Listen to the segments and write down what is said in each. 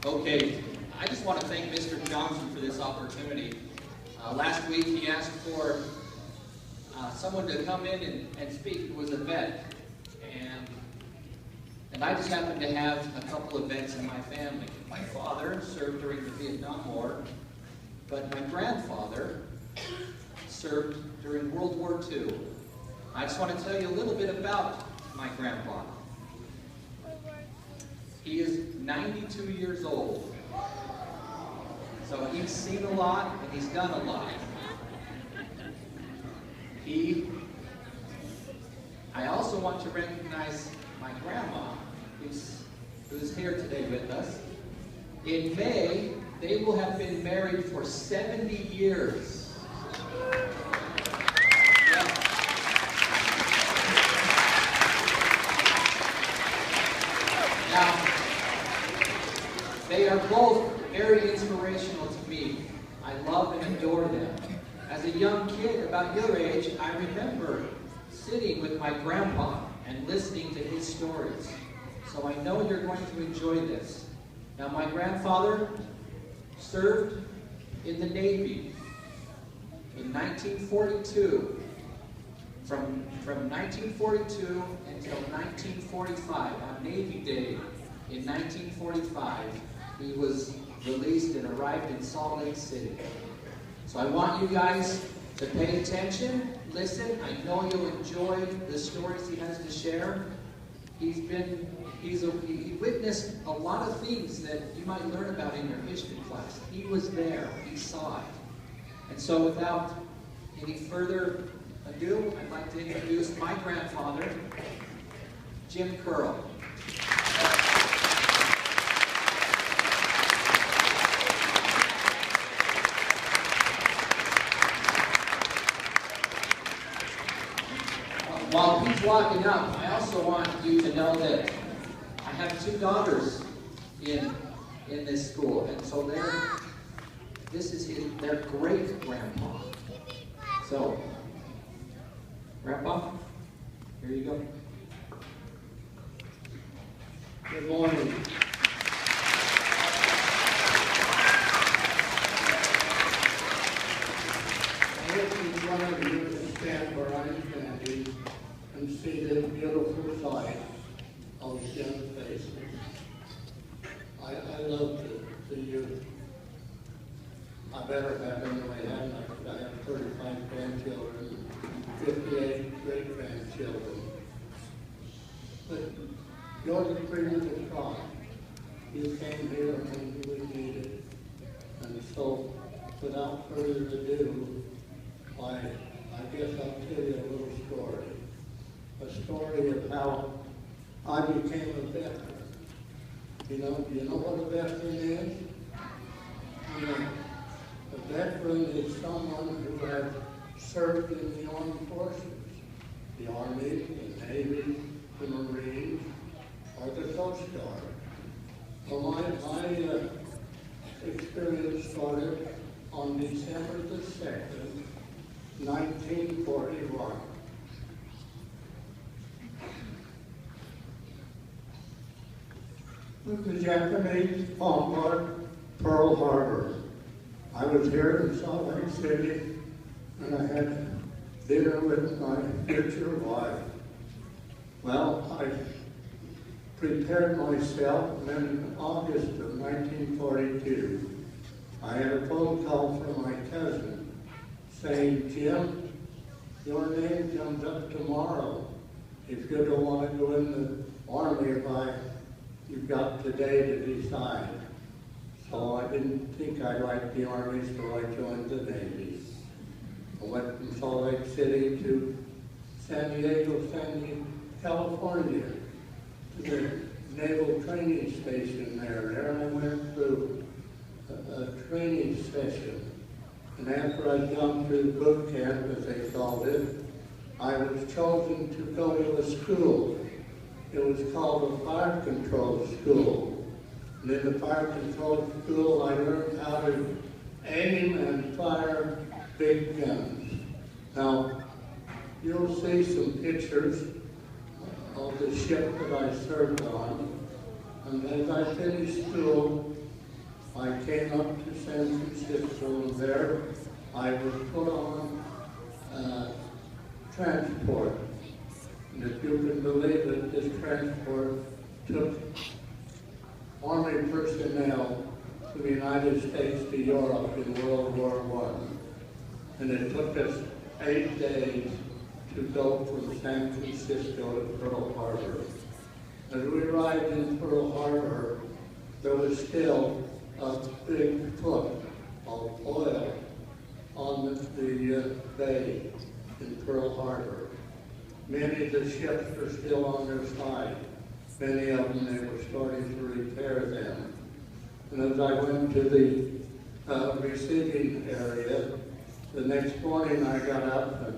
Okay, I just want to thank Mr. Johnson for this opportunity. Last week he asked for someone to come in and speak who was a vet. And I just happened to have a couple of vets in my family. My father served during the Vietnam War, but my grandfather served during World War II. I just want to tell you a little bit about my grandpa. He is 92 years old. So he's seen a lot and he's done a lot. I also want to recognize my grandma, who's here today with us. In May, they will have been married for 70 years. Yeah. Now, they are both very inspirational to me. I love and adore them. As a young kid, about your age, I remember sitting with my grandpa and listening to his stories. So I know you're going to enjoy this. Now, my grandfather served in the Navy in 1942. From 1942 until 1945, on Navy Day in 1945, he was released and arrived in Salt Lake City. So I want you guys to pay attention, listen. I know you'll enjoy the stories he has to share. He witnessed a lot of things that you might learn about in your history class. He was there, he saw it. And so without any further ado, I'd like to introduce my grandfather, Jim Kearl. While he's walking up, I also want you to know that I have two daughters in this school, and so this is their great grandpa. So, Grandpa, here you go. Good morning. I hope each one of you can stand where I'm standing and see this beautiful sight of young faces. I love the youth. I better have anyway, hadn't I? I have 35 grandchildren, 58 great-grandchildren. But you're the cream of the crop. You came here when you were needed. And so, without further ado, I guess I'll tell you a little story. A story of how I became a veteran. You know what a veteran is? You know, a veteran is someone who has served in the armed forces, the Army, the Navy, the Marines, or the Coast Guard. Well, my experience started on December the 2nd, 1941. With the Japanese bombard Pearl Harbor. I was here in Salt Lake City, and I had dinner with my future wife. Well, I prepared myself, and then in August of 1942, I had a phone call from my cousin saying, Jim, your name comes up tomorrow if you don't want to go in the Army you've got today to decide. So I didn't think I liked the Army, so I joined the Navy. I went from Salt Lake City to San Diego, California, to the Naval Training Station there. There I went through a training session. And after I'd gone through boot camp, as they called it, I was chosen to go to a school. It was called a fire control school. And in the fire control school, I learned how to aim and fire big guns. Now, you'll see some pictures of the ship that I served on. And as I finished school, I came up to San Francisco, and there I was put on transport. And if you can believe it, this transport took Army personnel from the United States to Europe in World War I. And it took us 8 days to go from San Francisco to Pearl Harbor. As we arrived in Pearl Harbor, there was still a big foot of oil on the bay in Pearl Harbor. Many of the ships were still on their side. Many of them, they were starting to repair them. And as I went to the receiving area, the next morning I got up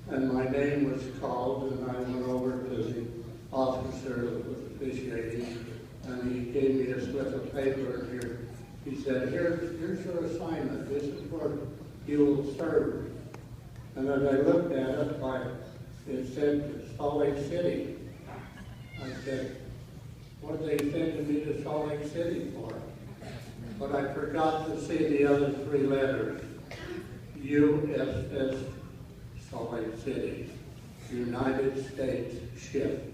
and my name was called, and I went over to the officer that was officiating, and he gave me a slip of paper, and here he said, here's your assignment. This is where you will serve. And as I looked at it, it said Salt Lake City. I said, what are they sending me to Salt Lake City for? But I forgot to see the other 3 letters. USS Salt Lake City, United States ship,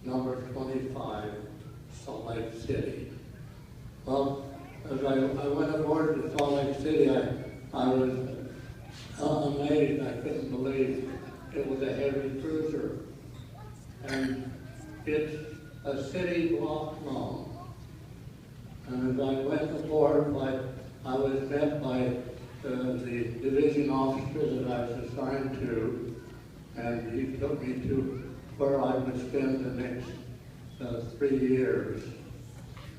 number 25, Salt Lake City. Well, as I went aboard to Salt Lake City, I was amazed. I couldn't believe it was a heavy cruiser. And it's a city block long. And as I went aboard, I was met by the division officer that I was assigned to, and he took me to where I would spend the next 3 years.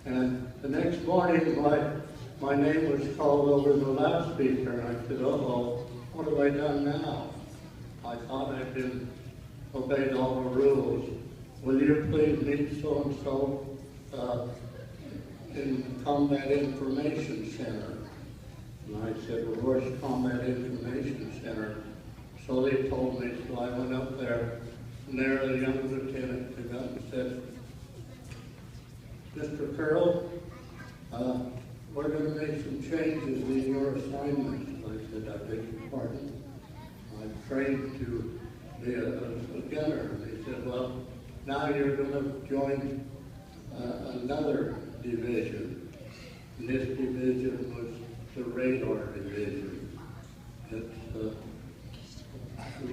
And the next morning, my name was called over the loudspeaker, and I said, uh-oh, what have I done now? I thought I'd obeyed all the rules. Will you please meet so-and-so in the Combat Information Center? And I said, well, where's Combat Information Center? So they told me, so I went up there, and there a young lieutenant came up and said, Mr. Kearl, we're going to make some changes in your assignments. I said, I beg your pardon. I'm trained to be a gunner. And they said, well, now you're going to join another division. And this division was the radar division. It's the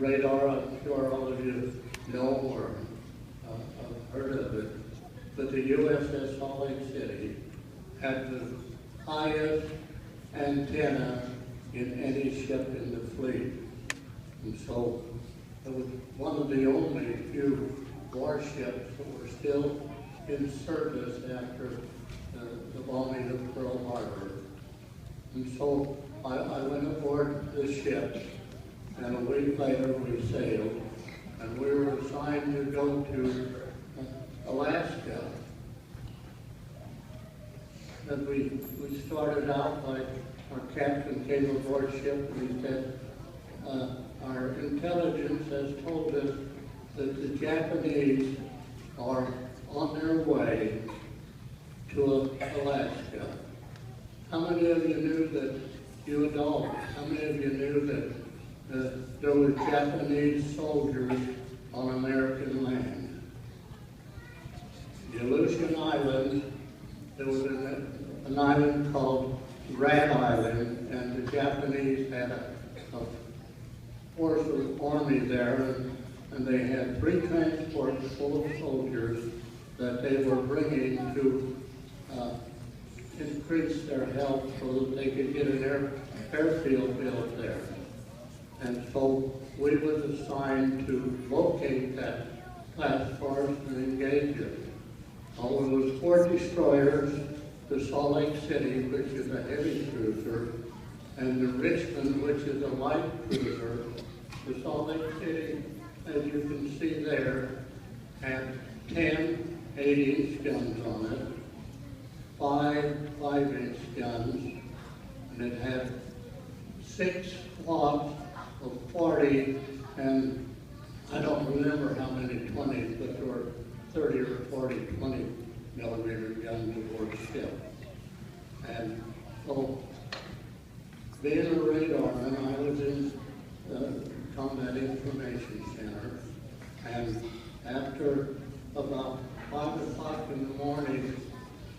radar, I'm sure all of you know or have heard of it. But the USS Salt Lake City had the highest antenna in any ship in the fleet. And so it was one of the only few warships that were still in service after the bombing of Pearl Harbor. And so I went aboard the ship, and a week later we sailed, and we were assigned to go to Alaska. And we started out by our captain came aboard ship, and he said, our intelligence has told us that the Japanese are on their way to Alaska. How many of you knew that, you adults, how many of you knew that there were Japanese soldiers on American land? The Aleutian Islands, there was an island called Rat Island, and the Japanese had a force of army there, and they had 3 transports full of soldiers that they were bringing to increase their health so that they could get an airfield built there. And so we was assigned to locate that task force and engage it. There was 4 destroyers, the Salt Lake City, which is a heavy cruiser, and the Richmond, which is a light cruiser. The Salt Lake City, as you can see there, had 10 8-inch guns on it, 5 5-inch guns, and it had 6 squads of 40, and I don't remember how many 20s, but there were 30 or 40 20 millimeter guns aboard the ship. And So, being a radarman, I was in the Combat Information Center, and after about 5 o'clock in the morning,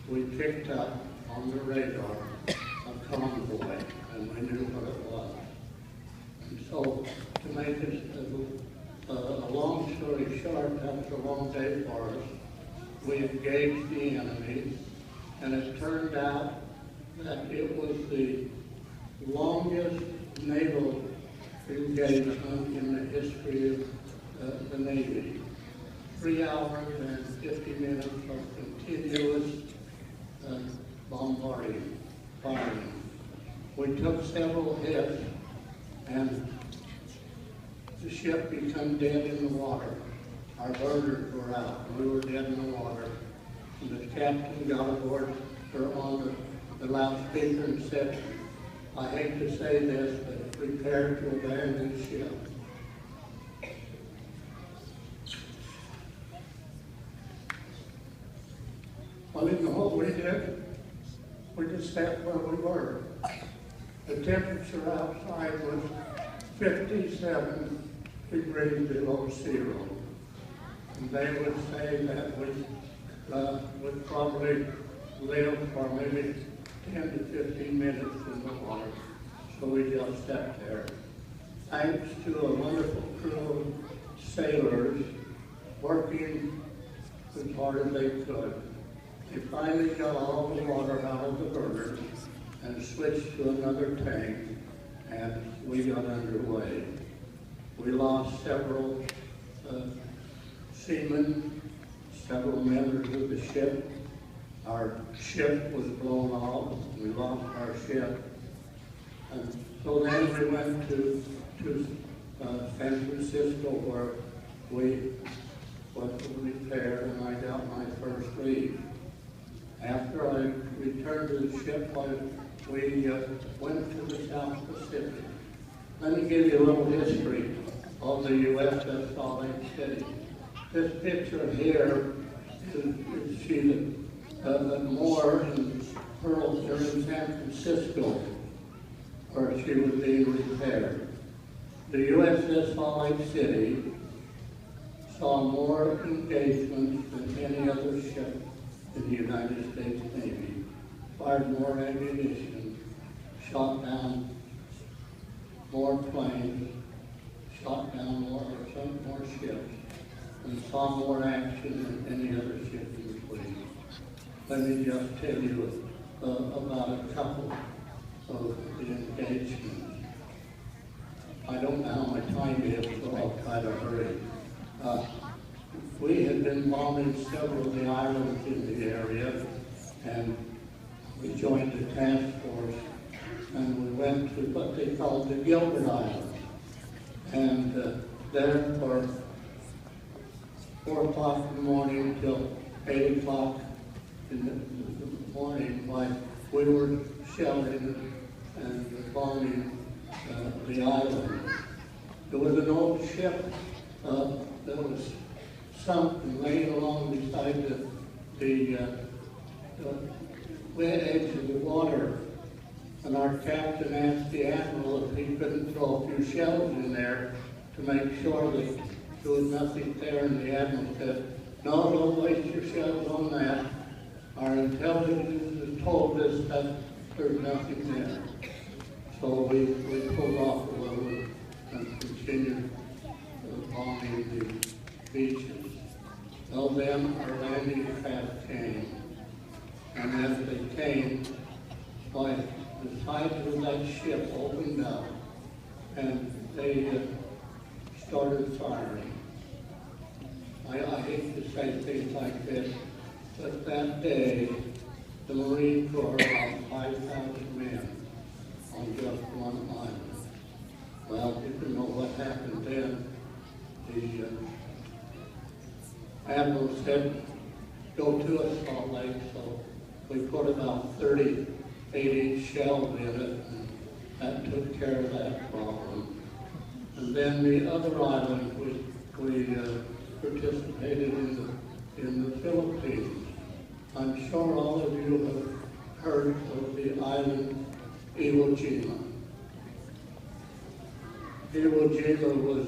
we picked up on the radar a convoy, and we knew what it was. And so, to make it a long story short, that was a long day for us. We engaged the enemy, and it turned out that it was the longest naval engagement in the history of the Navy. 3 hours and 50 minutes of continuous bombarding, firing. We took several hits, and the ship became dead in the water. Our burners were out, and we were dead in the water. And the captain got aboard or on the loudspeaker and said, "I hate to say this, but prepare to abandon ship." Well, you know what we did? We just sat where we were. The temperature outside was 57 degrees below zero. And they would say that we would probably live for maybe 10 to 15 minutes in the water. So we just sat there. Thanks to a wonderful crew of sailors working as hard as they could, they finally got all the water out of the burners and switched to another tank, and we got underway. We lost several seamen, several members of the ship. Our ship was blown off. We lost our ship. And so then we went to San Francisco, where we went to repair, and I got my first leave. After I returned to the ship, we went to the South Pacific. Let me give you a little history of the USS Salt Lake City. This picture here is she Moore and Kearl are in San Francisco, where she was being repaired. The USS Salt Lake City saw more engagements than any other ship in the United States Navy, fired more ammunition, shot down more planes, shot down more, or sunk more ships, and saw more action than any other ship in the fleet. Let me just tell you about a couple of the engagements. I don't know how my time is, so I'll try to hurry. We had been bombing several of the islands in the area, and we joined the task force, and we went to what they called the Gilbert Islands. And there for 4 o'clock in the morning till 8 o'clock in the morning, like we were shelling and bombing the island. There was an old ship that was sunk and laying along beside the edge of the water. And our captain asked the admiral if he couldn't throw a few shells in there to make sure that there was nothing there. And the admiral said, "No, don't waste your shells on that. Our intelligence has told us that there's nothing there." So we pulled off a little and continued bombing the beaches. Well, then our landing craft came, and as they came, why, the sides of that ship opened up, and they started firing. I hate to say things like this, but that day, the Marine Corps lost 5,000 men on just one island. Well, if you know what happened then, the admiral said, "Go to it, Salt Lake." So we put about 30 8-inch shells in it, and that took care of that problem. And then the other island, we participated in the Philippines. I'm sure all of you have heard of the island Iwo Jima. Iwo Jima was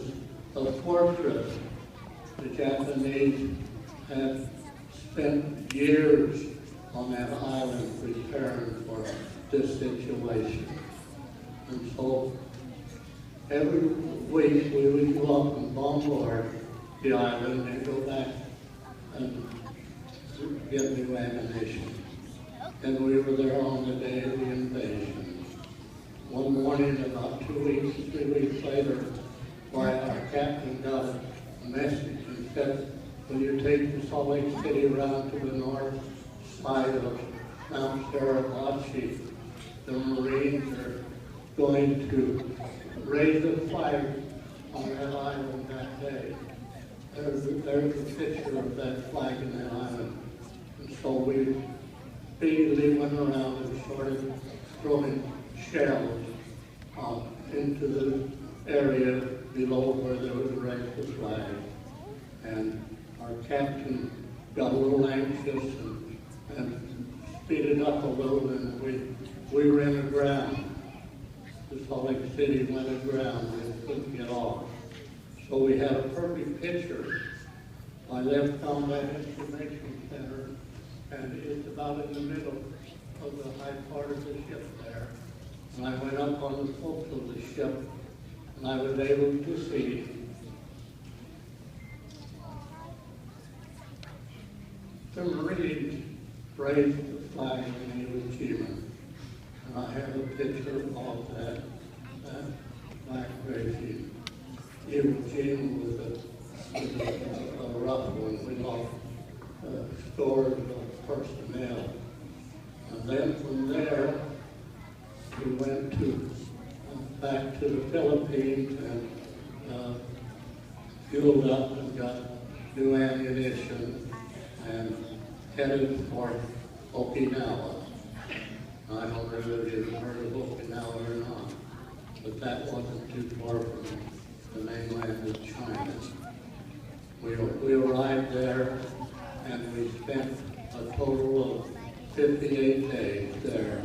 a fortress. The Japanese had spent years on that island preparing for this situation. And so every week we would go up and bombard the island and go back and get new ammunition. And we were there on the day of the invasion. One morning, about 2 weeks, 3 weeks later, why our captain got a message and said, "Will you take the Salt Lake City around to the north side of Mount Suribachi? The Marines are going to raise a flag on that island that day." There's a picture of that flag in that island. And so we immediately went around and started throwing shells into the area below where there was a raised the flag. And our captain got a little anxious and speeded up a little, and we ran aground. The Salt Lake City went aground and couldn't get off. So we had a perfect picture. I left Combat Information Center, and it's about in the middle of the high part of the ship there. And I went up on the forecastle of the ship, and I was able to see the Marines raised the flag in Iwo Jima. And I have a picture of that flag raising. Iwo Jima was a rough one. We lost scores of personnel. And then from there, we went back to the Philippines and fueled up and got new ammunition and headed for Okinawa. I don't know if you've heard of Okinawa or not, but that wasn't too far from the mainland of China. We arrived there and we spent a total of 58 days there.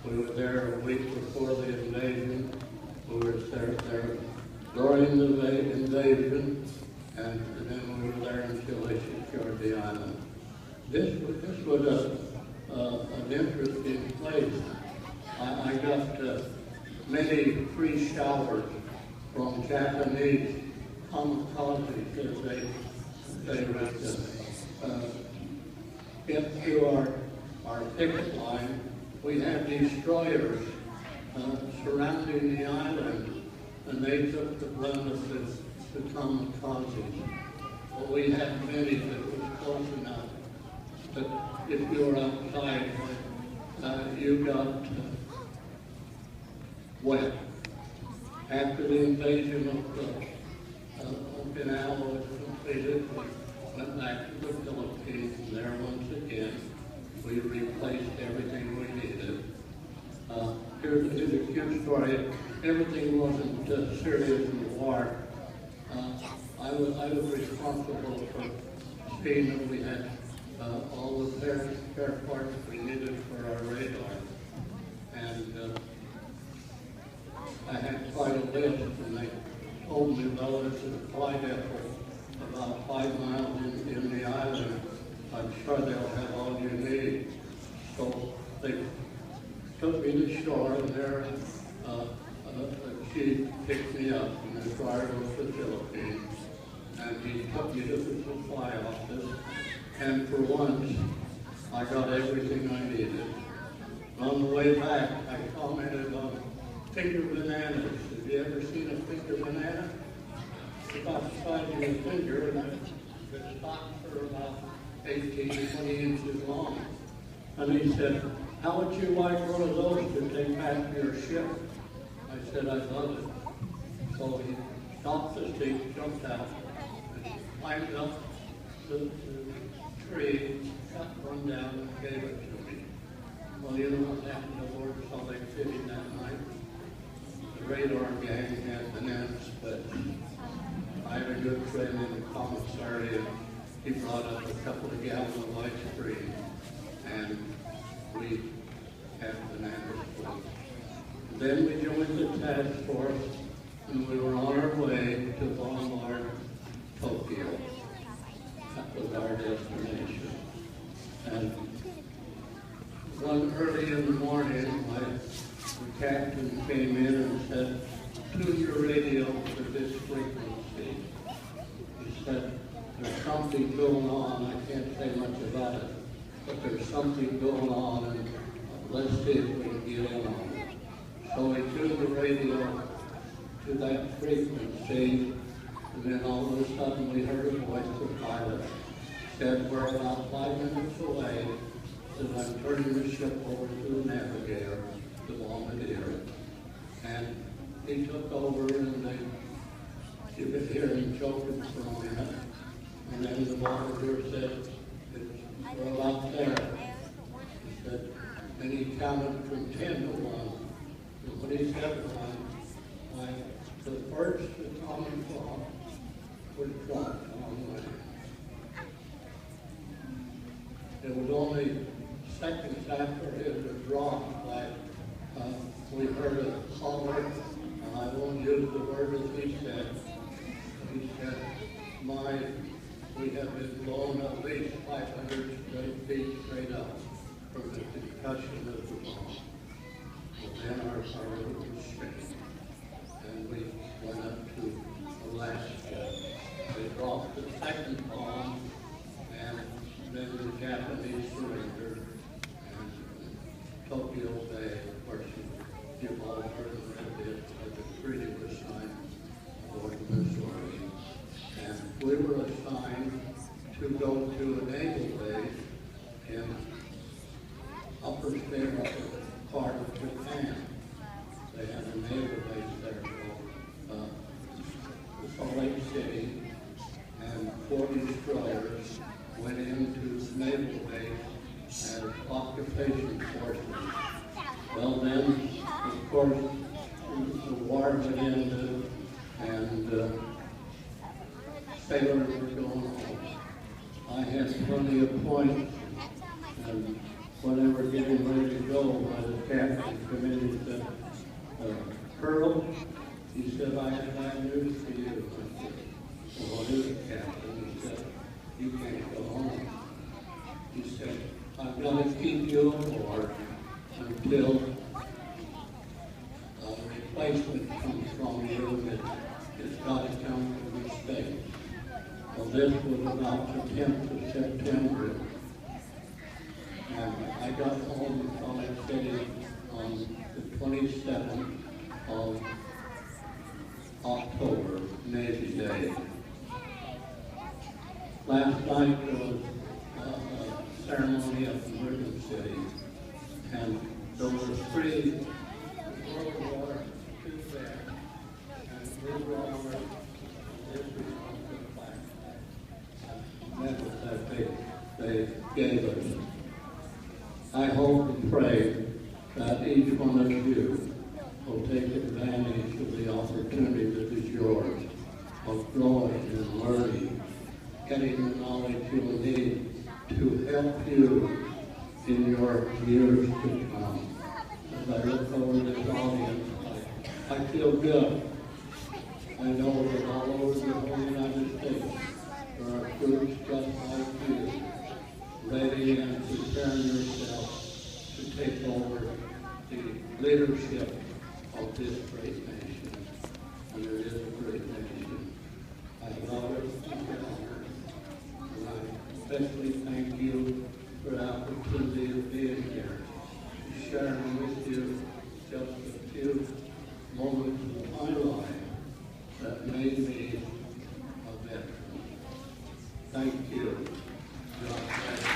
We were there a week before the invasion. We were there during the invasion, and then we were there until they secured the island. This was an interesting place. I got many free showers from Japanese kamikazes as they would get to our picket line. We had destroyers surrounding the island, and they took the brunt of the kamikazes. But we had many that was close enough. But if you were outside, you got wet. After the invasion of Okinawa was completed, we went back to the Philippines, and there once again, we replaced everything we needed. Here's a cute story. Everything wasn't serious in the war. I was responsible for seeing that we had all the spare parts we needed for our radar. And I had quite a list, and they told me, well, there's a fly depot about 5 miles in the island. I'm sure they'll have all you need. So they took me to shore, and there a chief picked me up in the dryer of the Philippines, and he took me to the supply office, and for once, I got everything I needed. On the way back, I commented on finger bananas. Have you ever seen a finger banana? It's about the size of your finger, and the stalks are about 18 to 20 inches long. And he said, how would you like one of those to take back to your ship? I said, I'd love it. So he stopped the seat, jumped out, and climbed up the tree, cut one down, and gave it to me. Well, you know what happened aboard Salt Lake City that night? The radar gang had banana splits. I had a good friend in the commissary, and he brought up a couple of gallons of ice cream. And we had banana split. Then we joined the task force, and we were on our way to bombard Tokyo. That was our destination. And one early in the morning, the captain came in and said, "Tune your radio to this frequency." He said, "There's something going on. I can't say much about it, but there's something going on, and let's see if we can get in on it." So we tuned the radio to that frequency, and then all of a sudden we heard a voice of the pilot. Said, "We're about 5 minutes away, and I'm turning the ship over to the navigator, the bombardier." And he took over, and you could hear him choking for a minute. And then the bombardier said, "We're about there." He said, and he counted from 10 to 1. And what he said was, the first atomic bomb was dropped on the way. It was only seconds after it was dropped that we heard a holler, and I won't use the word as he said. He said, we have been blown at least 500 feet straight up from the concussion of the bomb. And then our heart was shaken, and we went up to Alaska. They dropped the second bomb, and then the Japanese surrendered, and Tokyo Bay, of course, you've all heard of it, the treaty was signed aboard the Missouri. And we were assigned to go to a naval base in upper part of Japan. They had a naval base there called Salt Lake City, and 4 destroyers went into the naval base as occupation forces. Well then, of course, the war had ended, and sailors were going home. I had plenty of points, and when they were getting ready to go, the captain came in and said, "Kearl," he said, "I have bad news for you." I said, "Well, what is it, Captain?" He said, "You can't go home." He said, "I've got to keep you aboard until a replacement comes from you, and it's got to come from the States." Well, this was about the 10th of September, and I got home to Salt Lake City on the 27th of October, Navy Day. Last night there was a ceremony up in River City, and there were 3 World War II there, and we were all this was medal that they gave us. I hope and pray that each one of you will take advantage of the opportunity that is yours of growing and learning, getting the knowledge you'll need to help you in your years to come. As I look over this audience, I feel good. I know that all over the whole United States, there are groups just like you, ready and preparing yourself to take over the leadership of this great nation. And it is a great nation. I love it and honor it. And I especially thank you for the opportunity of being here, sharing with you just a few moments of my life that made me a veteran. Thank you. God bless you.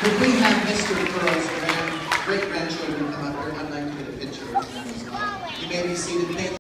Could we have Mr. Kearl's great-grandchildren come up here? I'd like to get a picture with them as well. You may be seated.